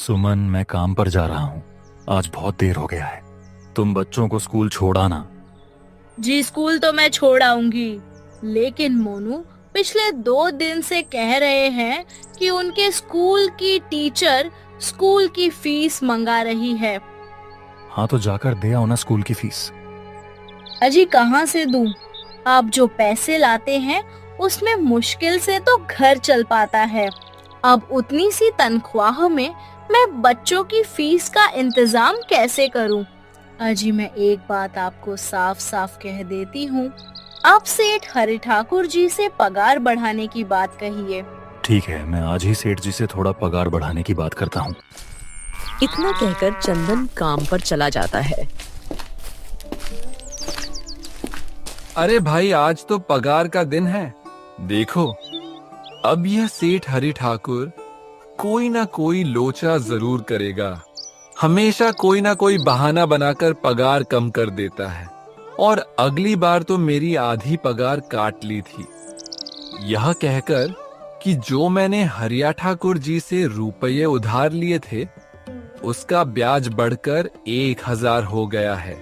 सुमन, मैं काम पर जा रहा हूँ। आज बहुत देर हो गया है। तुम बच्चों को स्कूल छोड़ आना। जी स्कूल तो मैं छोड़ आऊंगी, लेकिन मोनू पिछले 2 दिन से कह रहे हैं कि उनके स्कूल की टीचर स्कूल की फीस मंगा रही है। हाँ तो जाकर दे आओ ना स्कूल की फीस। अजी कहाँ से दूं? आप जो पैसे लाते हैं उसमें मुश्किल से तो घर चल पाता है। अब उतनी सी तनख्वाह में मैं बच्चों की फीस का इंतजाम कैसे करूं? अजी मैं एक बात आपको साफ साफ कह देती हूँ, आप सेठ हरि ठाकुर जी से पगार बढ़ाने की बात कहिए। ठीक है, मैं आज ही सेठ जी से थोड़ा पगार बढ़ाने की बात करता हूँ। इतना कहकर चंदन काम पर चला जाता है। अरे भाई, आज तो पगार का दिन है। देखो, अब यह सेठ हरि ठाकुर कोई ना कोई लोचा जरूर करेगा। हमेशा कोई ना कोई बहाना बनाकर पगार कम कर देता है। और अगली बार तो मेरी आधी पगार काट ली थी, यह कहकर कि जो मैंने हरिया ठाकुर जी से रुपये उधार लिए थे उसका ब्याज बढ़कर 1000 हो गया है।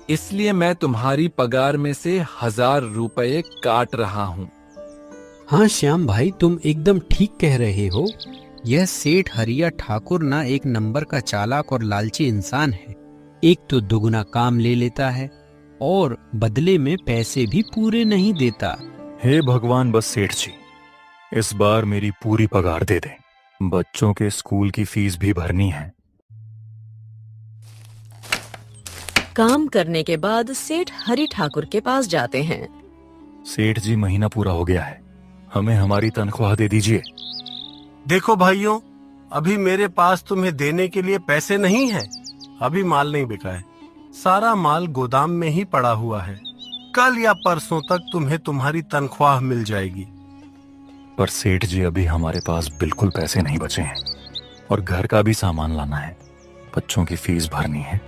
इसलिए मैं तुम्हारी पगार में से 1000 रुपये काट रहा हूँ। हाँ श्याम भाई, तुम एकदम ठीक कह रहे हो। यह सेठ हरिया ठाकुर ना एक नंबर का चालाक और लालची इंसान है। एक तो दुगना काम ले लेता है और बदले में पैसे भी पूरे नहीं देता। हे भगवान, बस सेठ जी इस बार मेरी पूरी पगार दे दें। बच्चों के स्कूल की फीस भी भरनी है। काम करने के बाद सेठ हरि ठाकुर के पास जाते हैं। सेठ जी, महीना पूरा हो गया है, हमें हमारी तनख्वाह दे दीजिए। देखो भाइयों, अभी मेरे पास तुम्हें देने के लिए पैसे नहीं है। अभी माल नहीं बिका है, सारा माल गोदाम में ही पड़ा हुआ है। कल या परसों तक तुम्हें तुम्हारी तनख्वाह मिल जाएगी। पर सेठ जी, अभी हमारे पास बिल्कुल पैसे नहीं बचे हैं और घर का भी सामान लाना है, बच्चों की फीस भरनी है।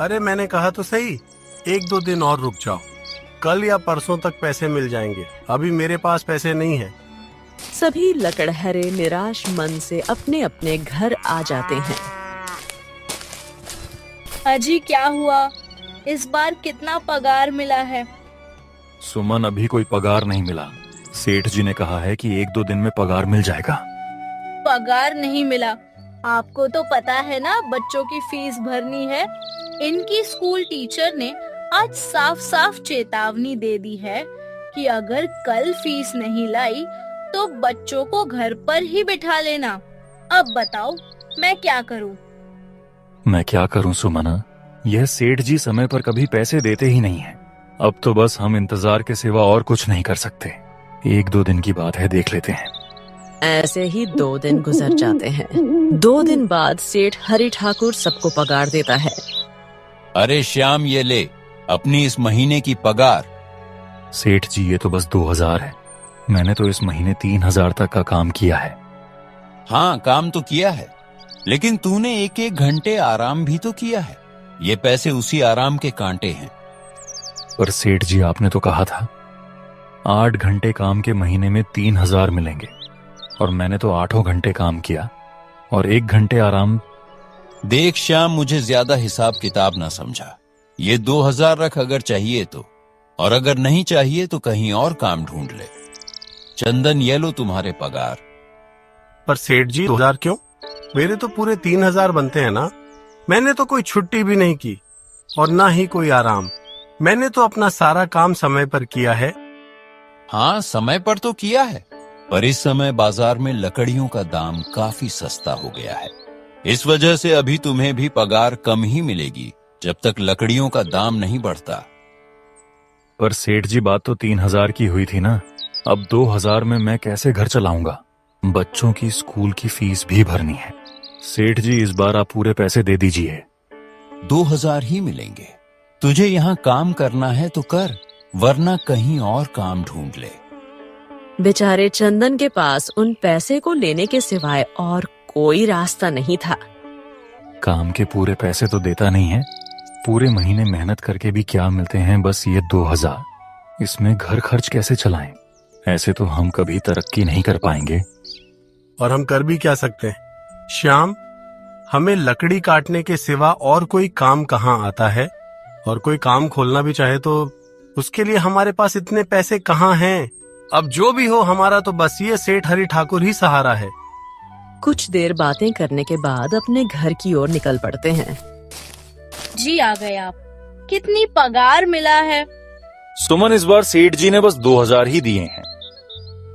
अरे मैंने कहा तो सही, 1-2 दिन और रुक जाओ, कल या परसों तक पैसे मिल जाएंगे। अभी मेरे पास पैसे नहीं है। सभी लकड़हरे निराश मन से अपने अपने घर आ जाते हैं। अजी क्या हुआ? इस बार कितना पगार मिला है? सुमन, अभी कोई पगार नहीं मिला। सेठ जी ने कहा है कि 1-2 दिन में पगार मिल जाएगा। पगार नहीं मिला? आपको तो पता है ना बच्चों की फीस भरनी है। इनकी स्कूल टीचर ने आज साफ साफ चेतावनी दे दी है कि अगर कल फीस नहीं लाई तो बच्चों को घर पर ही बिठा लेना। अब बताओ मैं क्या करूं? मैं क्या करूं सुमना, यह सेठ जी समय पर कभी पैसे देते ही नहीं है। अब तो बस हम इंतजार के सिवा और कुछ नहीं कर सकते। 1-2 दिन की बात है, देख लेते हैं। ऐसे ही 2 दिन गुजर जाते हैं। 2 दिन बाद सेठ हरि ठाकुर सबको पगार देता है। अरे श्याम, ये ले अपनी इस महीने की पगार। सेठ जी, ये तो बस 2000 है। मैंने तो इस महीने 3000 तक का काम किया है। हाँ, काम तो किया है, लेकिन तूने 1-1 घंटे आराम भी तो किया है। ये पैसे उसी आराम के कांटे हैं। पर सेठ जी, आपने तो कहा था 8 घंटे काम के महीने में 3000 मिलेंगे, और मैंने तो 8 घंटे काम किया और 1 घंटे आराम। देख श्याम, मुझे ज्यादा हिसाब किताब ना समझा। ये 2000 रख अगर चाहिए तो, और अगर नहीं चाहिए तो कहीं और काम ढूंढ ले। चंदन, ये लो तुम्हारे पगार। पर सेठ जी 2000 क्यों? मेरे तो पूरे 3000 बनते हैं ना। मैंने तो कोई छुट्टी भी नहीं की और ना ही कोई आराम। मैंने तो अपना सारा काम समय पर किया है। हाँ, समय पर तो किया है, पर इस समय बाजार में लकड़ियों का दाम काफी सस्ता हो गया है। इस वजह से अभी तुम्हें भी पगार कम ही मिलेगी जब तक लकड़ियों का दाम नहीं बढ़ता। पर सेठ जी, बात तो 3000 की हुई थी ना। अब 2000 में मैं कैसे घर चलाऊंगा? बच्चों की स्कूल की फीस भी भरनी है। सेठ जी, इस बार आप पूरे पैसे दे दीजिए। 2000 ही मिलेंगे। तुझे यहाँ काम करना है तो कर, वरना कहीं और काम ढूंढ ले। बेचारे चंदन के पास उन पैसे को लेने के सिवाय और कोई रास्ता नहीं था। काम के पूरे पैसे तो देता नहीं है। पूरे महीने मेहनत करके भी क्या मिलते हैं, बस ये 2000। इसमें घर खर्च कैसे चलाएं? ऐसे तो हम कभी तरक्की नहीं कर पाएंगे। और हम कर भी क्या सकते हैं? श्याम, हमें लकड़ी काटने के सिवा और कोई काम कहाँ आता है? और कोई काम खोलना भी चाहे तो उसके लिए हमारे पास इतने पैसे कहाँ हैं? अब जो भी हो, हमारा तो बस ये सेठ हरि ठाकुर ही सहारा है। कुछ देर बातें करने के बाद अपने घर की ओर निकल पड़ते हैं। जी आ गए आप। कितनी पगार मिला है? सुमन, इस बार सेठ जी ने बस 2000 ही दिए हैं।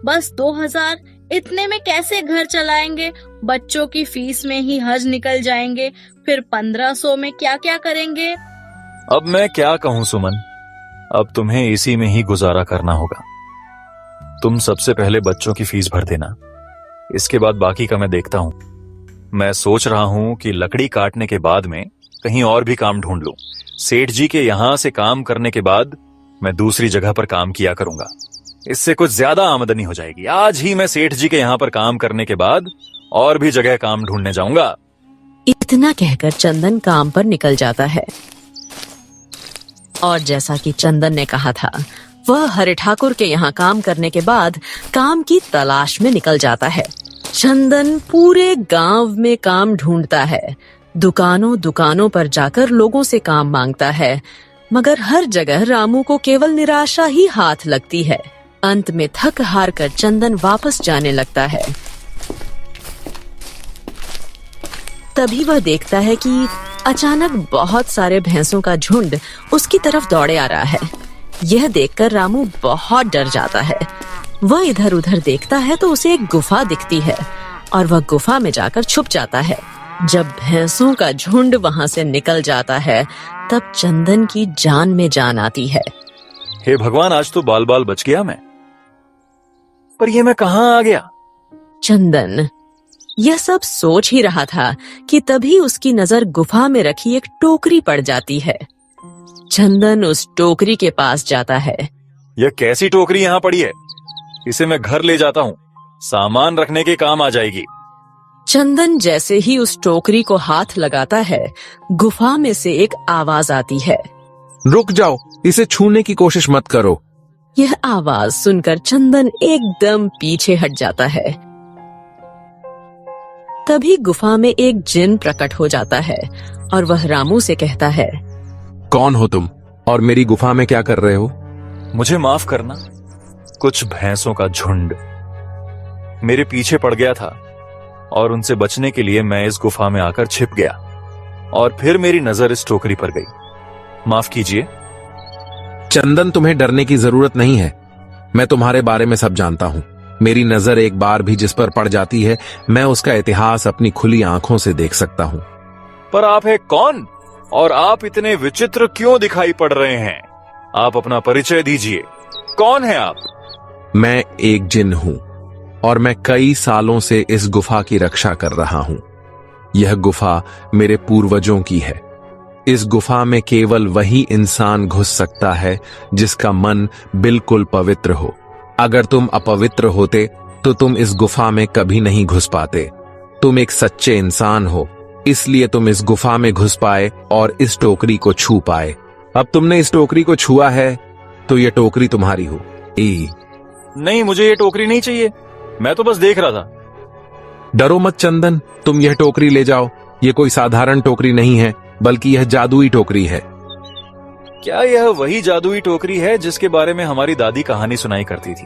बस 2000? इतने में कैसे घर चलाएंगे? बच्चों की फीस में ही हज निकल जाएंगे, फिर 1500 में क्या क्या करेंगे? अब मैं क्या कहूँ सुमन, अब तुम्हें इसी में ही गुजारा करना होगा। तुम सबसे पहले बच्चों की फीस भर देना, इसके बाद बाकी का मैं देखता हूँ। मैं सोच रहा हूँ कि लकड़ी काटने के बाद में कहीं और भी काम ढूंढ लूं। सेठ जी के यहाँ से काम करने के बाद मैं दूसरी जगह पर काम किया करूंगा, इससे कुछ ज्यादा आमदनी हो जाएगी। आज ही मैं सेठ जी के यहाँ पर काम करने के बाद और भी जगह काम ढूंढने जाऊंगा। इतना कहकर चंदन काम पर निकल जाता है। और जैसा कि चंदन ने कहा था, वह हरि ठाकुर के यहाँ काम करने के बाद काम की तलाश में निकल जाता है। चंदन पूरे गांव में काम ढूंढता है, दुकानों दुकानों पर जाकर लोगों से काम मांगता है, मगर हर जगह रामू को केवल निराशा ही हाथ लगती है। अंत में थक हार कर चंदन वापस जाने लगता है। तभी वह देखता है कि अचानक बहुत सारे भैंसों का झुंड उसकी तरफ दौड़े आ रहा है। यह देखकर रामू बहुत डर जाता है। वह इधर उधर देखता है तो उसे एक गुफा दिखती है और वह गुफा में जाकर छुप जाता है। जब भैंसों का झुंड वहां से निकल जाता है, तब चंदन की जान में जान आती है। हे भगवान, आज तो बाल बाल बच गया मैं, पर ये मैं कहाँ आ गया? चंदन यह सब सोच ही रहा था कि तभी उसकी नजर गुफा में रखी एक टोकरी पड़ जाती है। चंदन उस टोकरी के पास जाता है। यह कैसी टोकरी यहाँ पड़ी है? इसे मैं घर ले जाता हूँ, सामान रखने के काम आ जाएगी। चंदन जैसे ही उस टोकरी को हाथ लगाता है, गुफा में से एक आवाज आती है। रुक जाओ, इसे छूने की कोशिश मत करो। यह आवाज सुनकर चंदन एकदम पीछे हट जाता है। तभी गुफा में एक जिन प्रकट हो जाता है और वह रामू से कहता है, कौन हो तुम और मेरी गुफा में क्या कर रहे हो? मुझे माफ करना, कुछ भैंसों का झुंड मेरे पीछे पड़ गया था और उनसे बचने के लिए मैं इस गुफा में आकर छिप गया और फिर मेरी नजर इस टोकरी पर गई। माफ कीजिए। चंदन, तुम्हें डरने की जरूरत नहीं है। मैं तुम्हारे बारे में सब जानता हूँ। मेरी नजर एक बार भी जिस पर पड़ जाती है, मैं उसका इतिहास अपनी खुली आंखों से देख सकता हूँ। पर आप है कौन और आप इतने विचित्र क्यों दिखाई पड़ रहे हैं? आप अपना परिचय दीजिए, कौन है आप? मैं एक जिन हूँ और मैं कई सालों से इस गुफा की रक्षा कर रहा हूँ। यह गुफा मेरे पूर्वजों की है। इस गुफा में केवल वही इंसान घुस सकता है जिसका मन बिल्कुल पवित्र हो। अगर तुम अपवित्र होते तो तुम इस गुफा में कभी नहीं घुस पाते। तुम एक सच्चे इंसान हो, इसलिए तुम इस गुफा में घुस पाए और इस टोकरी को छू पाए। अब तुमने इस टोकरी को छुआ है तो यह टोकरी तुम्हारी हो। नहीं, मुझे ये टोकरी नहीं चाहिए, मैं तो बस देख रहा था। डरो मत चंदन, तुम यह टोकरी ले जाओ। यह कोई साधारण टोकरी नहीं है, बल्कि यह जादुई टोकरी है। क्या यह वही जादुई टोकरी है जिसके बारे में हमारी दादी कहानी सुनाई करती थी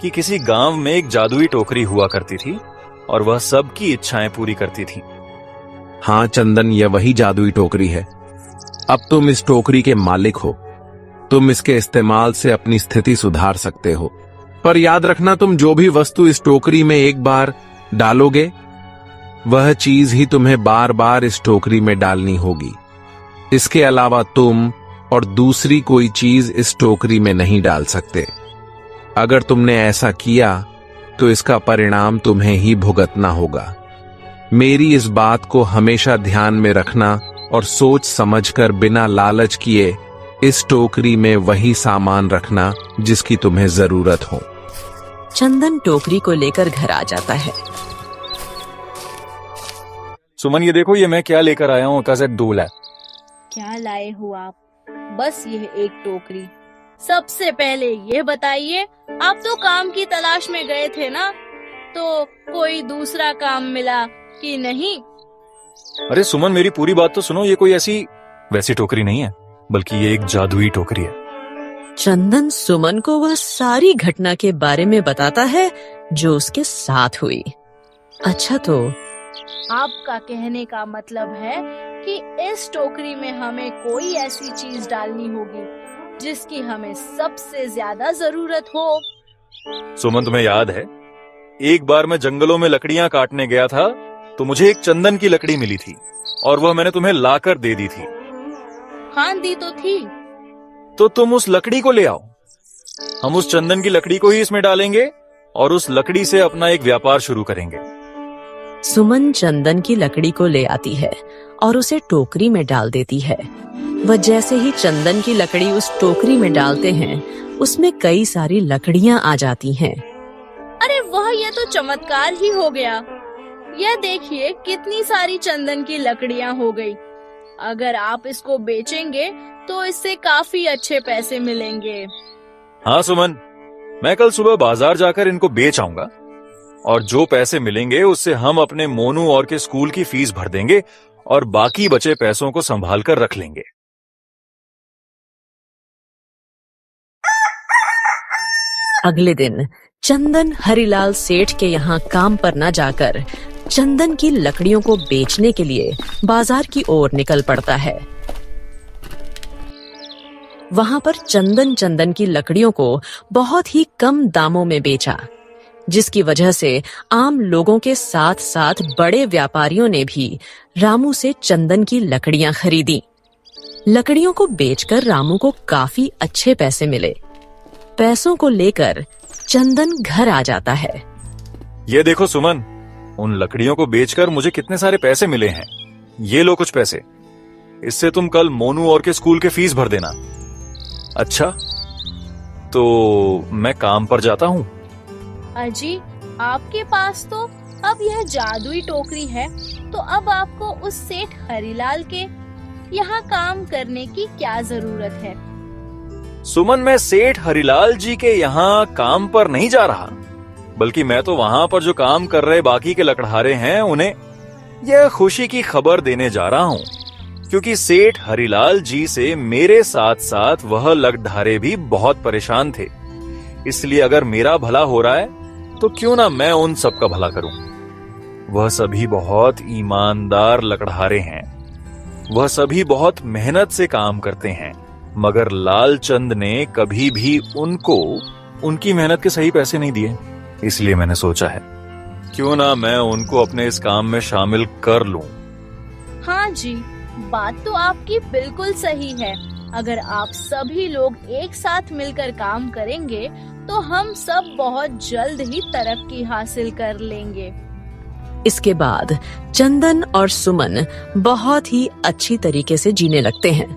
कि किसी गांव में एक जादुई टोकरी हुआ करती थी और वह सबकी इच्छाएं पूरी करती थी? हाँ चंदन, यह वही जादुई टोकरी है। अब तुम इस टोकरी के मालिक हो। तुम इसके इस्तेमाल से अपनी स्थिति सुधार सकते हो। पर याद रखना, तुम जो भी वस्तु इस टोकरी में एक बार डालोगे, वह चीज ही तुम्हें बार बार इस टोकरी में डालनी होगी। इसके अलावा तुम और दूसरी कोई चीज इस टोकरी में नहीं डाल सकते। अगर तुमने ऐसा किया तो इसका परिणाम तुम्हें ही भुगतना होगा। मेरी इस बात को हमेशा ध्यान में रखना और सोच समझकर बिना लालच किए इस टोकरी में वही सामान रखना जिसकी तुम्हें जरूरत हो। चंदन टोकरी को लेकर घर आ जाता है। सुमन, ये देखो, ये मैं क्या लेकर आया हूँ। कैसे डोल है। क्या लाए हो आप? बस यह एक टोकरी। सबसे पहले ये बताइए, आप तो काम की तलाश में गए थे ना, तो कोई दूसरा काम मिला कि नहीं? अरे सुमन, मेरी पूरी बात तो सुनो। ये कोई ऐसी वैसी टोकरी नहीं है, बल्कि ये एक जादुई टोकरी है। चंदन सुमन को वह सारी घटना के बारे में बताता है जो उसके साथ हुई। अच्छा, तो आपका कहने का मतलब है कि इस टोकरी में हमें कोई ऐसी चीज डालनी होगी जिसकी हमें सबसे ज्यादा जरूरत हो। सुमन, तुम्हें याद है एक बार मैं जंगलों में लकड़ियां काटने गया था तो मुझे एक चंदन की लकड़ी मिली थी और वह मैंने तुम्हें लाकर दे दी थी। हाँ, दी तो थी। तो तुम उस लकड़ी को ले आओ। हम उस चंदन की लकड़ी को ही इसमें डालेंगे और उस लकड़ी से अपना एक व्यापार शुरू करेंगे। सुमन चंदन की लकड़ी को ले आती है और उसे टोकरी में डाल देती है। वह जैसे ही चंदन की लकड़ी उस टोकरी में डालते हैं, उसमें कई सारी लकड़ियां आ जाती हैं। अरे वाह, यह तो चमत्कार ही हो गया। यह देखिए कितनी सारी चंदन की लकड़ियां हो गई। अगर आप इसको बेचेंगे तो इससे काफी अच्छे पैसे मिलेंगे। हाँ सुमन, मैं कल सुबह बाजार जाकर इनको बेच आऊंगा और जो पैसे मिलेंगे उससे हम अपने मोनू और के स्कूल की फीस भर देंगे और बाकी बचे पैसों को संभाल कर रख लेंगे। अगले दिन चंदन हरिलाल सेठ के यहाँ काम पर न जाकर चंदन की लकड़ियों को बेचने के लिए बाजार की ओर निकल पड़ता है। वहां पर चंदन की लकड़ियों को बहुत ही कम दामों में बेचा, जिसकी वजह से आम लोगों के साथ साथ बड़े व्यापारियों ने भी रामू से चंदन की लकड़ियां खरीदी। लकड़ियों को बेचकर रामू को काफी अच्छे पैसे मिले। पैसों को लेकर चंदन घर आ जाता है। ये देखो सुमन, उन लकड़ियों को बेचकर मुझे कितने सारे पैसे मिले हैं। ये लो कुछ पैसे, इससे तुम कल मोनू और के स्कूल के फीस भर देना। अच्छा, तो मैं काम पर जाता हूँ। अजी, आपके पास तो अब यह जादुई टोकरी है, तो अब आपको उस सेठ हरिलाल के यहाँ काम करने की क्या जरूरत है? सुमन, मैं सेठ हरिलाल जी के यहाँ काम पर नहीं जा रहा, बल्कि मैं तो वहाँ पर जो काम कर रहे बाकी के लकड़हारे हैं उन्हें यह खुशी की खबर देने जा रहा हूँ, क्योंकि सेठ हरिलाल जी से मेरे साथ साथ वह लकड़हारे भी बहुत परेशान थे। इसलिए अगर मेरा भला हो रहा है तो क्यों ना मैं उन सब का भला करूं। वह सभी बहुत ईमानदार लकड़हारे हैं, वह सभी बहुत मेहनत से काम करते हैं, मगर लालचंद ने कभी भी उनको उनकी मेहनत के सही पैसे नहीं दिए। इसलिए मैंने सोचा है क्यों ना मैं उनको अपने इस काम में शामिल कर लूं। हाँ जी, बात तो आपकी बिल्कुल सही है। अगर आप सभी लोग एक साथ मिलकर काम करेंगे तो हम सब बहुत जल्द ही तरक्की हासिल कर लेंगे। इसके बाद चंदन और सुमन बहुत ही अच्छी तरीके से जीने लगते हैं।